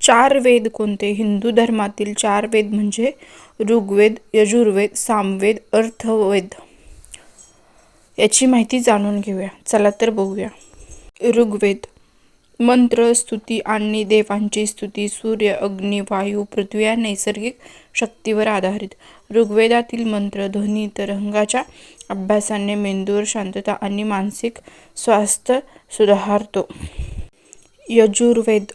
चार वेद कोणते? हिंदू धर्मातील चार वेद म्हणजे ऋग्वेद, यजुर्वेद, सामवेद, अथर्ववेद. याची माहिती जाणून घेऊया. चला तर बघूया. ऋग्वेद मंत्र, स्तुती आणि देवांची स्तुती, सूर्य, अग्नी, वायू, पृथ्वी या नैसर्गिक शक्तीवर आधारित. ऋग्वेदातील मंत्र ध्वनी तरंगाच्या अभ्यासाने मेंदूवर शांतता आणि मानसिक स्वास्थ्य सुधारतो. यजुर्वेद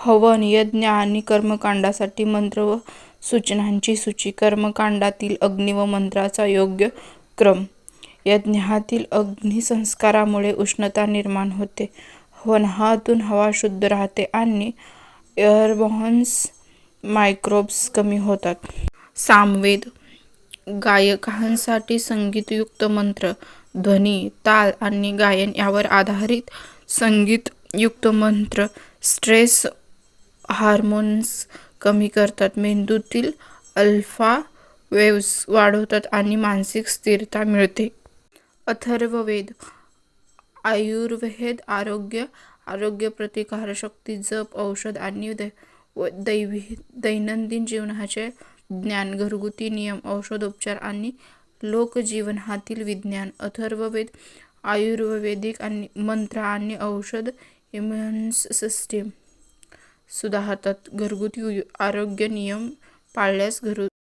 हवन, यज्ञ आणि कर्मकांडासाठी मंत्र व सूचनांची सूची. कर्मकांडातील अग्नी व मंत्राचा योग्य क्रम. यज्ञातील अग्निसंस्कारामुळे उष्णता निर्माण होते. हवनातून हवा शुद्ध राहते आणि एअरबॉर्न मायक्रोब्स कमी होतात. सामवेद गायकांसाठी संगीतयुक्त मंत्र, ध्वनी, ताल आणि गायन यावर आधारित संगीतयुक्त मंत्र स्ट्रेस हार्मोन्स कमी करतात, मेंदूतील अल्फा वेव्हज वाढवतात आणि मानसिक स्थिरता मिळते. अथर्ववेद आयुर्वेद आरोग्य, प्रतिकारशक्ती, जप, औषध आणि दैनंदिन जीवनाचे ज्ञान, घरगुती नियम, औषधोपचार आणि लोकजीवनातील विज्ञान. अथर्ववेद आयुर्वेदिक मंत्र आणि औषध इम्युन सिस्टीम सुधारतात. घरगुती आरोग्य नियम पाळल्यास